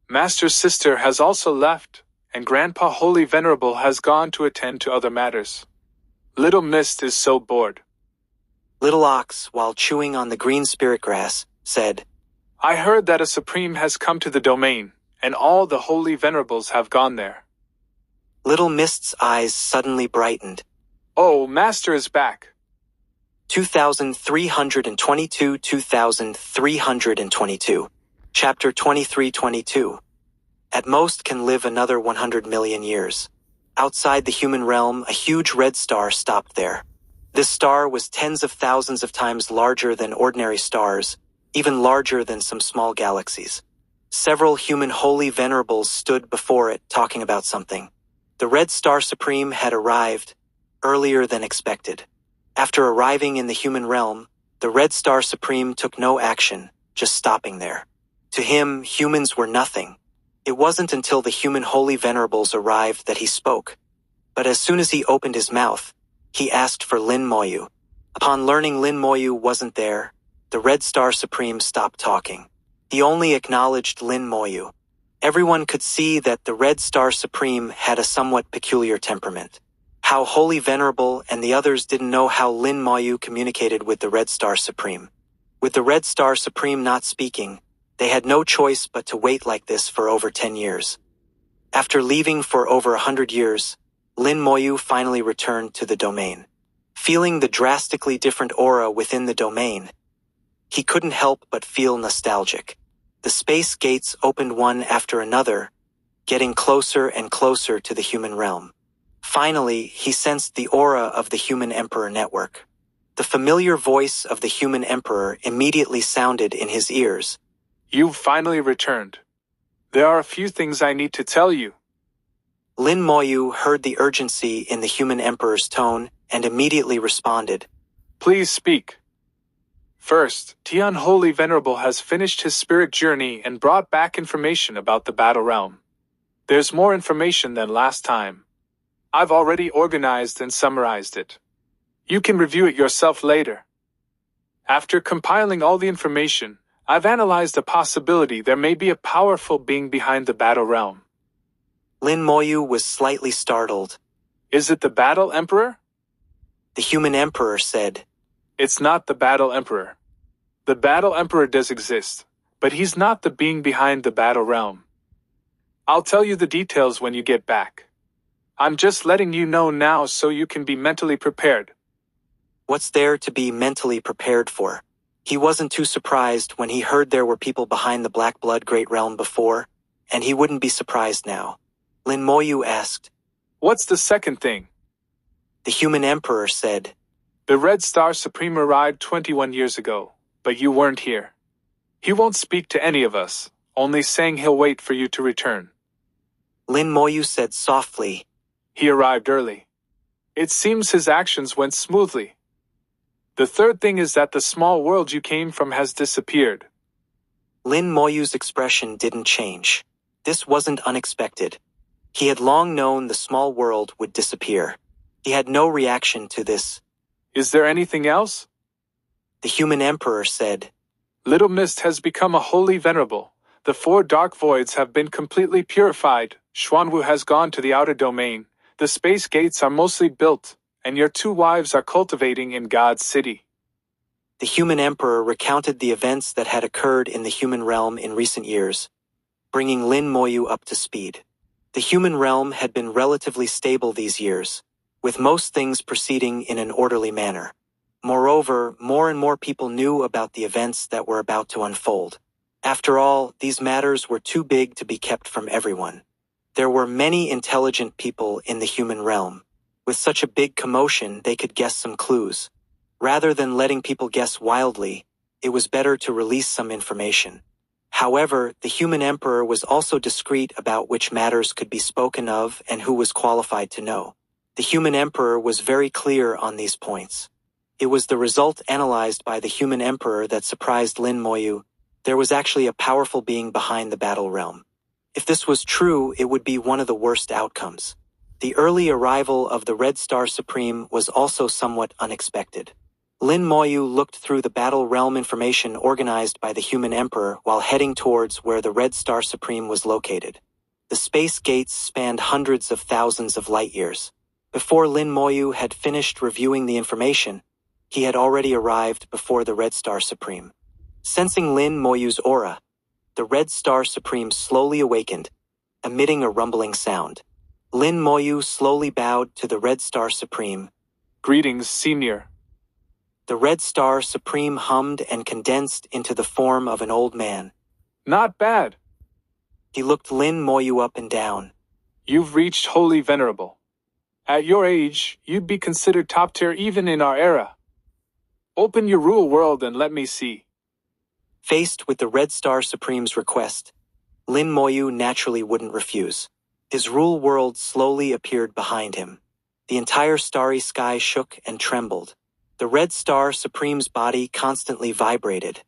Master's sister has also left, and Grandpa Holy Venerable has gone to attend to other matters. Little Mist is so bored. Little Ox, while chewing on the green spirit grass, said, I heard that a Supreme has come to the domain, and all the Holy Venerables have gone there. Little Mist's eyes suddenly brightened. Oh, Master is back. 2322 2322. Chapter 2322. At most can live another 100 million years. Outside the human realm, a huge red star stopped there. This star was tens of thousands of times larger than ordinary stars, even larger than some small galaxies. Several human holy venerables stood before it, talking about something. The Red Star Supreme had arrived earlier than expected. After arriving in the human realm, the Red Star Supreme took no action, just stopping there. To him, humans were nothing. It wasn't until the human holy venerables arrived that he spoke. But as soon as he opened his mouth, he asked for Lin Moyu. Upon learning Lin Moyu wasn't there, the Red Star Supreme stopped talking. He only acknowledged Lin Moyu. Everyone could see that the Red Star Supreme had a somewhat peculiar temperament. How Holy Venerable and the others didn't know how Lin Moyu communicated with the Red Star Supreme. With the Red Star Supreme not speaking, they had no choice but to wait like this for over 10 years. After leaving for over 100 years, Lin Moyu finally returned to the domain. Feeling the drastically different aura within the domain, he couldn't help but feel nostalgic. The space gates opened one after another, getting closer and closer to the human realm. Finally, he sensed the aura of the human emperor network. The familiar voice of the human emperor immediately sounded in his ears. You've finally returned. There are a few things I need to tell you. Lin Moyu heard the urgency in the human emperor's tone and immediately responded. Please speak. First, Tian Holy Venerable has finished his spirit journey and brought back information about the battle realm. There's more information than last time. I've already organized and summarized it. You can review it yourself later. After compiling all the information, I've analyzed the possibility there may be a powerful being behind the battle realm. Lin Moyu was slightly startled. Is it the Battle Emperor? The human emperor said. It's not the Battle Emperor. The Battle Emperor does exist, but he's not the being behind the battle realm. I'll tell you the details when you get back. I'm just letting you know now so you can be mentally prepared. What's there to be mentally prepared for? He wasn't too surprised when he heard there were people behind the Black Blood Great Realm before, and he wouldn't be surprised now. Lin Moyu asked. What's the second thing? The human emperor said. The Red Star Supreme arrived 21 years ago, but you weren't here. He won't speak to any of us, only saying he'll wait for you to return. Lin Moyu said softly. He arrived early. It seems his actions went smoothly. The third thing is that the small world you came from has disappeared. Lin Moyu's expression didn't change. This wasn't unexpected. He had long known the small world would disappear. He had no reaction to this. Is there anything else? The human emperor said. Little Mist has become a holy venerable. The 4 dark voids have been completely purified. Xuanwu has gone to the outer domain. The space gates are mostly built, and your 2 wives are cultivating in God's city. The human emperor recounted the events that had occurred in the human realm in recent years, bringing Lin Moyu up to speed. The human realm had been relatively stable these years, with most things proceeding in an orderly manner. Moreover, more and more people knew about the events that were about to unfold. After all, these matters were too big to be kept from everyone. There were many intelligent people in the human realm. With such a big commotion, they could guess some clues. Rather than letting people guess wildly, it was better to release some information. However, the human emperor was also discreet about which matters could be spoken of and who was qualified to know. The human emperor was very clear on these points. It was the result analyzed by the human emperor that surprised Lin Moyu. There was actually a powerful being behind the battle realm. If this was true, it would be one of the worst outcomes. The early arrival of the Red Star Supreme was also somewhat unexpected. Lin Moyu looked through the battle realm information organized by the human emperor while heading towards where the Red Star Supreme was located. The space gates spanned hundreds of thousands of light years. Before Lin Moyu had finished reviewing the information, he had already arrived before the Red Star Supreme. Sensing Lin Moyu's aura, the Red Star Supreme slowly awakened, emitting a rumbling sound. Lin Moyu slowly bowed to the Red Star Supreme. Greetings, Senior. The Red Star Supreme hummed and condensed into the form of an old man. Not bad. He looked Lin Moyu up and down. You've reached Holy Venerable. At your age, you'd be considered top tier even in our era. Open your rule world and let me see. Faced with the Red Star Supreme's request, Lin Moyu naturally wouldn't refuse. His rule world slowly appeared behind him. The entire starry sky shook and trembled. The Red Star Supreme's body constantly vibrated,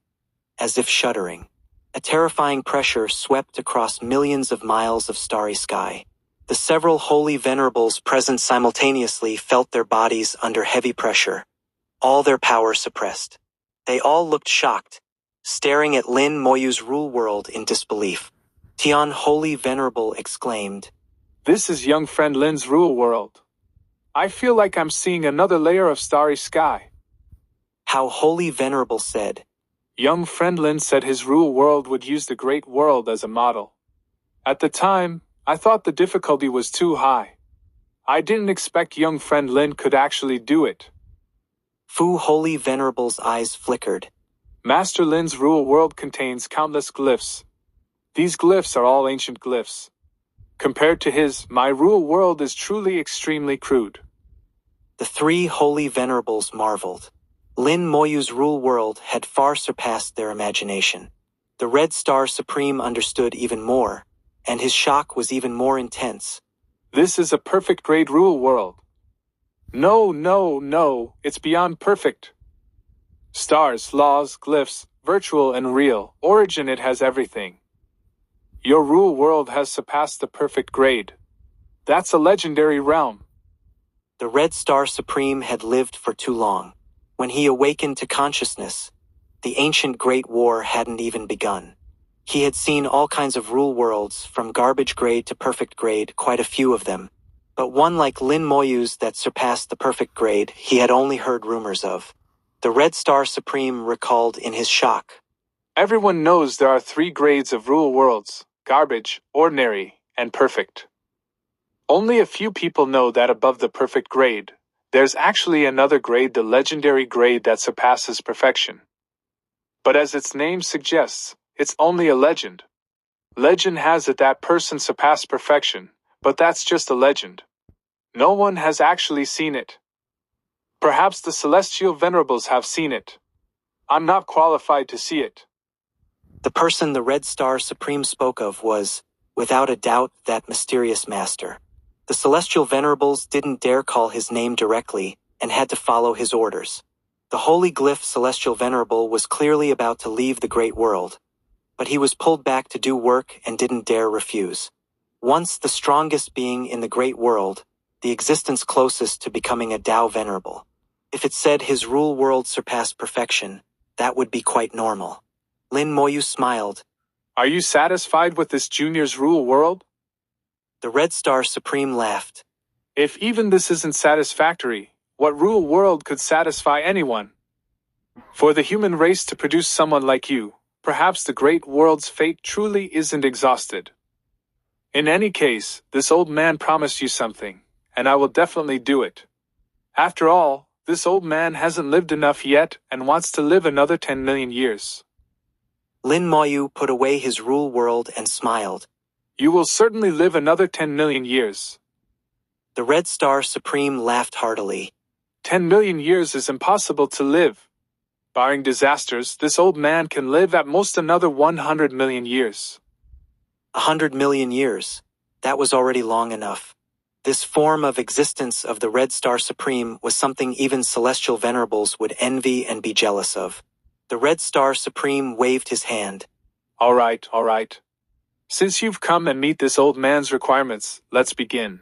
as if shuddering. A terrifying pressure swept across millions of miles of starry sky. The several holy venerables present simultaneously felt their bodies under heavy pressure, all their power suppressed. They all looked shocked, staring at Lin Moyu's rule world in disbelief. Tian Holy Venerable exclaimed, This is young friend Lin's rule world. I feel like I'm seeing another layer of starry sky. How Holy Venerable said, Young friend Lin said his rule world would use the great world as a model. At the time, I thought the difficulty was too high. I didn't expect young friend Lin could actually do it. Fu Holy Venerable's eyes flickered. Master Lin's rule world contains countless glyphs. These glyphs are all ancient glyphs. Compared to his, my rule world is truly extremely crude. The three holy venerables marveled. Lin Moyu's rule world had far surpassed their imagination. The Red Star Supreme understood even more, and his shock was even more intense. This is a perfect grade rule world. No, it's beyond perfect. Stars, laws, glyphs, virtual and real, origin it has everything. Your rule world has surpassed the perfect grade. That's a legendary realm. The Red Star Supreme had lived for too long. When he awakened to consciousness, the ancient Great War hadn't even begun. He had seen all kinds of rule worlds, from garbage grade to perfect grade, quite a few of them. But one like Lin Moyu's that surpassed the perfect grade, he had only heard rumors of. The Red Star Supreme recalled in his shock. Everyone knows there are 3 grades of rule worlds: garbage, ordinary, and perfect. Only a few people know that above the perfect grade, there's actually another grade, the legendary grade that surpasses perfection. But as its name suggests, it's only a legend. Legend has it that person surpassed perfection, but that's just a legend. No one has actually seen it. Perhaps the celestial venerables have seen it. I'm not qualified to see it. The person the Red Star Supreme spoke of was, without a doubt, that mysterious master. The celestial venerables didn't dare call his name directly and had to follow his orders. The holy glyph celestial venerable was clearly about to leave the great world, but he was pulled back to do work and didn't dare refuse. Once the strongest being in the great world, the existence closest to becoming a Tao venerable. If it said his rule world surpassed perfection, that would be quite normal. Lin Moyu smiled. Are you satisfied with this junior's rule world? The Red Star Supreme laughed. If even this isn't satisfactory, what rule world could satisfy anyone? For the human race to produce someone like you, perhaps the great world's fate truly isn't exhausted. In any case, this old man promised you something, and I will definitely do it. After all, this old man hasn't lived enough yet and wants to live another 10 million years. Lin Moyu put away his rule world and smiled. You will certainly live another 10 million years. The Red Star Supreme laughed heartily. 10 million years is impossible to live. Barring disasters, this old man can live at most another 100 million years. 100 million years. That was already long enough. This form of existence of the Red Star Supreme was something even celestial venerables would envy and be jealous of. The Red Star Supreme waved his hand. All right. Since you've come and meet this old man's requirements, let's begin.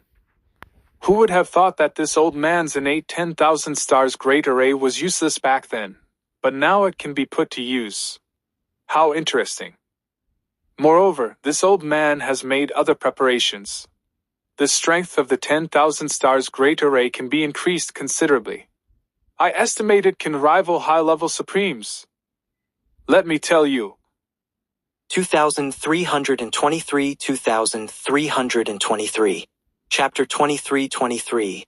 Who would have thought that this old man's innate 10,000 stars great array was useless back then, but now it can be put to use? How interesting. Moreover, this old man has made other preparations. The strength of the 10,000 stars great array can be increased considerably. I estimate it can rival high-level supremes. Let me tell you. 2323. Chapter 2323.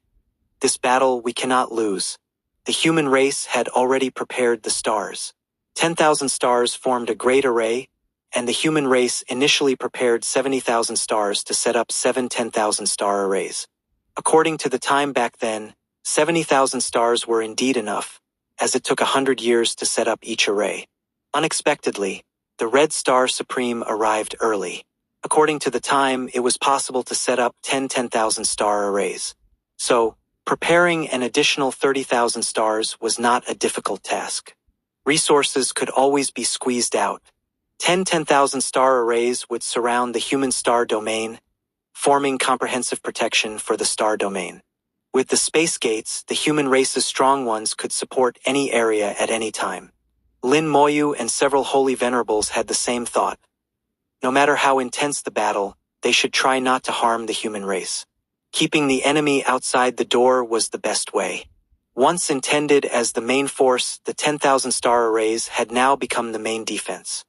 This battle we cannot lose. The human race had already prepared the stars. 10,000 stars formed a great array, and the human race initially prepared 70,000 stars to set up 7 10,000 star arrays. According to the time back then, 70,000 stars were indeed enough, as it took 100 years to set up each array. Unexpectedly, the Red Star Supreme arrived early. According to the time, it was possible to set up 10,000 star arrays. So, preparing an additional 30,000 stars was not a difficult task. Resources could always be squeezed out. 10,000 star arrays would surround the human star domain, forming comprehensive protection for the star domain. With the space gates, the human race's strong ones could support any area at any time. Lin Moyu and several holy venerables had the same thought. No matter how intense the battle, they should try not to harm the human race. Keeping the enemy outside the door was the best way. Once intended as the main force, the 10,000 star arrays had now become the main defense.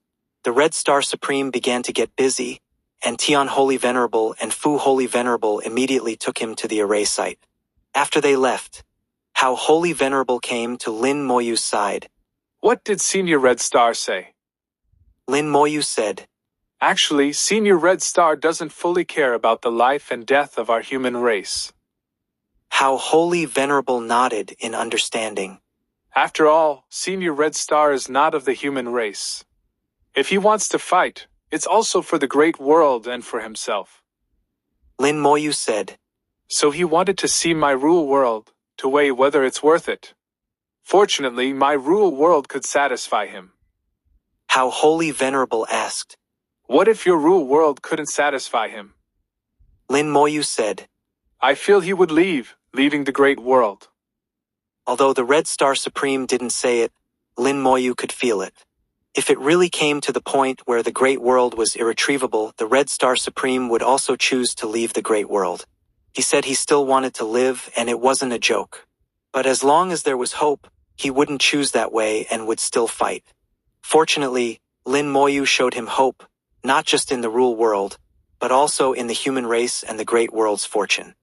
The Red Star Supreme began to get busy, and Tian Holy Venerable and Fu Holy Venerable immediately took him to the array site. After they left, Hao Holy Venerable came to Lin Moyu's side. What did Senior Red Star say? Lin Moyu said, Actually, Senior Red Star doesn't fully care about the life and death of our human race. Hao Holy Venerable nodded in understanding. After all, Senior Red Star is not of the human race. If he wants to fight, it's also for the great world and for himself. Lin Moyu said, So he wanted to see my rule world, to weigh whether it's worth it. Fortunately, my rule world could satisfy him. Hao Holy Venerable asked, What if your rule world couldn't satisfy him? Lin Moyu said, I feel he would leaving the great world. Although the Red Star Supreme didn't say it, Lin Moyu could feel it. If it really came to the point where the great world was irretrievable, the Red Star Supreme would also choose to leave the great world. He said he still wanted to live, and it wasn't a joke. But as long as there was hope, he wouldn't choose that way and would still fight. Fortunately, Lin Moyu showed him hope, not just in the rule world, but also in the human race and the great world's fortune.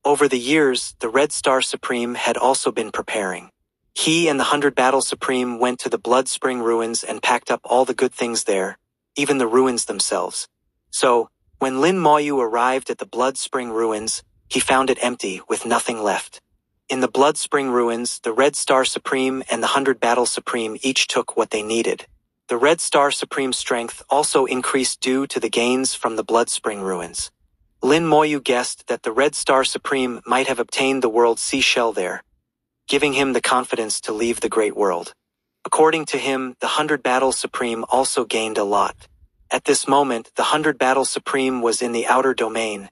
Over the years, the Red Star Supreme had also been preparing. He and the 100 Battle Supreme went to the Blood Spring ruins and packed up all the good things there, even the ruins themselves. So, when Lin Moyu arrived at the Blood Spring ruins, he found it empty with nothing left. In the Blood Spring ruins, the Red Star Supreme and the 100 Battle Supreme each took what they needed. The Red Star Supreme's strength also increased due to the gains from the Blood Spring ruins. Lin Moyu guessed that the Red Star Supreme might have obtained the world's seashell there, giving him the confidence to leave the great world. According to him, the 100 Battle Supreme also gained a lot. At this moment, the 100 Battle Supreme was in the outer domain,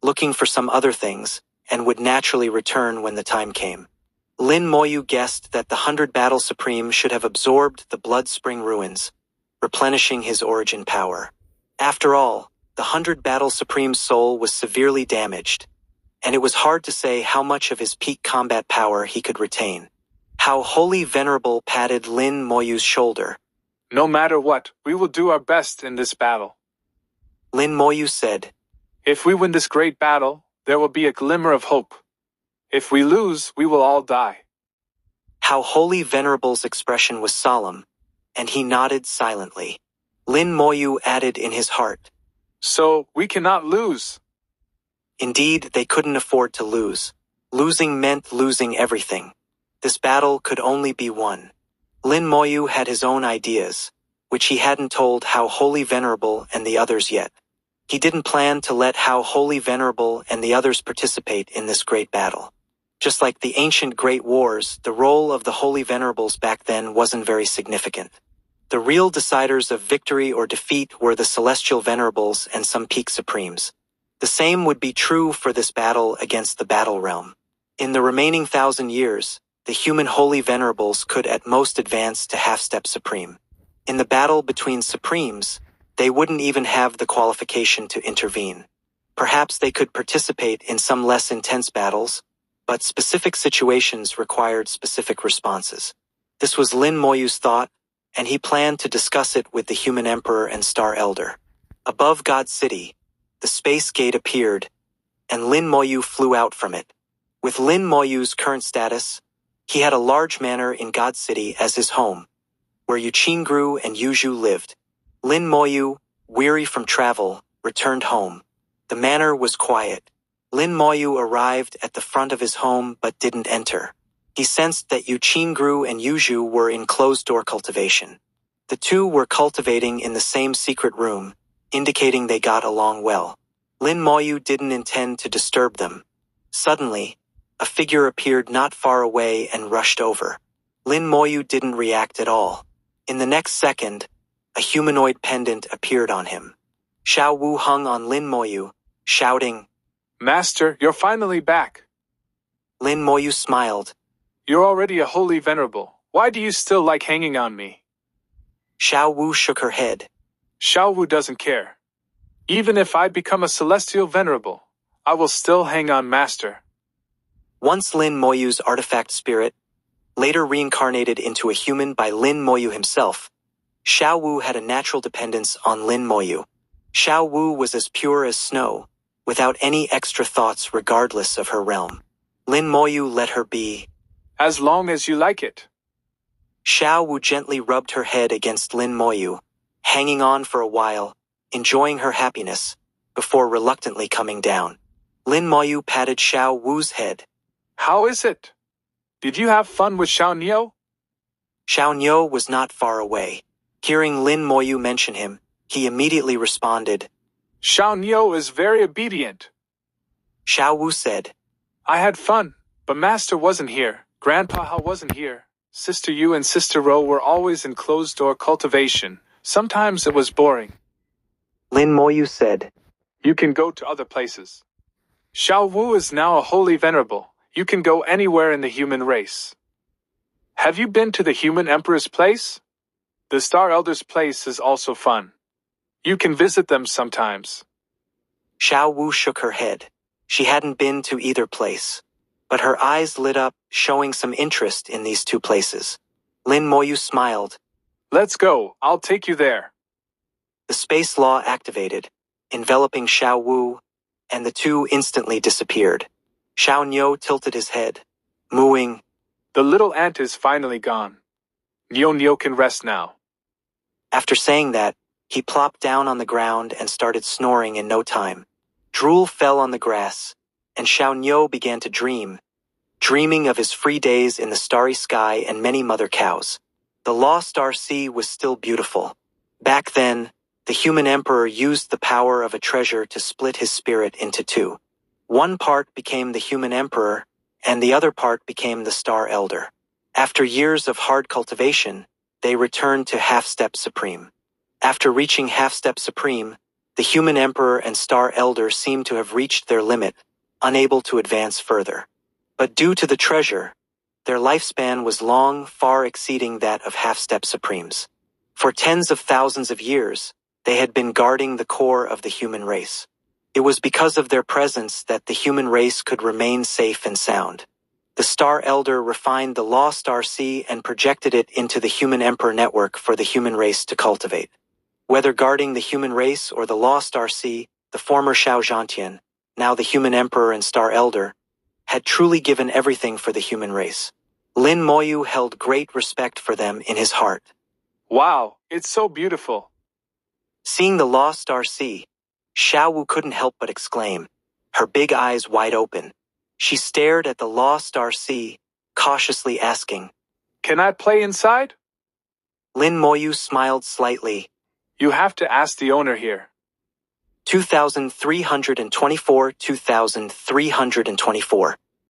looking for some other things, and would naturally return when the time came. Lin Moyu guessed that the 100 Battle Supreme should have absorbed the Blood Spring ruins, replenishing his origin power. After all, the 100 Battle Supreme's soul was severely damaged, and it was hard to say how much of his peak combat power he could retain. How Holy Venerable patted Lin Moyu's shoulder. No matter what, we will do our best in this battle. Lin Moyu said, If we win this great battle, there will be a glimmer of hope. If we lose, we will all die. How Holy Venerable's expression was solemn, and he nodded silently. Lin Moyu added in his heart. So, we cannot lose. Indeed, they couldn't afford to lose. Losing meant losing everything. This battle could only be won. Lin Moyu had his own ideas, which he hadn't told How Holy Venerable and the others yet. He didn't plan to let How Holy Venerable and the others participate in this great battle. Just like the ancient great wars, the role of the Holy Venerables back then wasn't very significant. The real deciders of victory or defeat were the Celestial Venerables and some peak supremes. The same would be true for this battle against the Battle Realm. In the remaining 1,000 years, the human Holy Venerables could at most advance to half-step Supreme. In the battle between Supremes, they wouldn't even have the qualification to intervene. Perhaps they could participate in some less intense battles, but specific situations required specific responses. This was Lin Moyu's thought, and he planned to discuss it with the human emperor and star elder. Above God's city, the space gate appeared, and Lin Moyu flew out from it. With Lin Moyu's current status, he had a large manor in God's city as his home, where Yu Qingru and Yuzhu lived. Lin Moyu, weary from travel, returned home. The manor was quiet. Lin Moyu arrived at the front of his home but didn't enter. He sensed that Yu Qingru and Yuzhu were in closed-door cultivation. The two were cultivating in the same secret room, indicating they got along well. Lin Moyu didn't intend to disturb them. Suddenly, a figure appeared not far away and rushed over. Lin Moyu didn't react at all. In the next second, a humanoid pendant appeared on him. Xiao Wu hung on Lin Moyu, shouting, Master, you're finally back. Lin Moyu smiled. You're already a holy venerable. Why do you still like hanging on me? Xiao Wu shook her head. Xiao Wu doesn't care. Even if I become a celestial venerable, I will still hang on, Master. Once Lin Moyu's artifact spirit, later reincarnated into a human by Lin Moyu himself, Xiao Wu had a natural dependence on Lin Moyu. Xiao Wu was as pure as snow, without any extra thoughts regardless of her realm. Lin Moyu let her be. As long as you like it. Xiao Wu gently rubbed her head against Lin Moyu, hanging on for a while, enjoying her happiness, before reluctantly coming down. Lin Moyu patted Xiao Wu's head. How is it? Did you have fun with Xiao Niu? Xiao Niu was not far away. Hearing Lin Moyu mention him, he immediately responded. Xiao Niu is very obedient. Xiao Wu said. I had fun, but Master wasn't here. Grandpa Hao wasn't here. Sister Yu and Sister Ro were always in closed-door cultivation. Sometimes it was boring. Lin Moyu said. You can go to other places. Xiao Wu is now a holy venerable. You can go anywhere in the human race. Have you been to the human emperor's place? The Star Elder's place is also fun. You can visit them sometimes. Xiao Wu shook her head. She hadn't been to either place, but her eyes lit up, showing some interest in these two places. Lin Moyu smiled. Let's go, I'll take you there. The space law activated, enveloping Xiao Wu, and the two instantly disappeared. Xiao Niu tilted his head, mooing. The little ant is finally gone. Niu can rest now. After saying that, he plopped down on the ground and started snoring in no time. Drool fell on the grass, and Xiao Niu began to dreaming of his free days in the starry sky and many mother cows. The Lost Star Sea was still beautiful. Back then, the human emperor used the power of a treasure to split his spirit into two. One part became the human emperor, and the other part became the Star Elder. After years of hard cultivation, they returned to Half-Step Supreme. After reaching Half-Step Supreme, the human emperor and Star Elder seemed to have reached their limit, unable to advance further. But due to the treasure, their lifespan was long, far exceeding that of Half-Step Supremes. For tens of thousands of years, they had been guarding the core of the human race. It was because of their presence that the human race could remain safe and sound. The Star Elder refined the Lost Star Sea and projected it into the human emperor network for the human race to cultivate. Whether guarding the human race or the Lost Star Sea, the former Xiao Zhantian, now the human emperor and Star Elder, had truly given everything for the human race. Lin Moyu held great respect for them in his heart. Wow, it's so beautiful. Seeing the lost star sea, Xiaowu couldn't help but exclaim, her big eyes wide open. She stared at the lost star sea, cautiously asking, Can I play inside? Lin Moyu smiled slightly. You have to ask the owner here. 2324 2324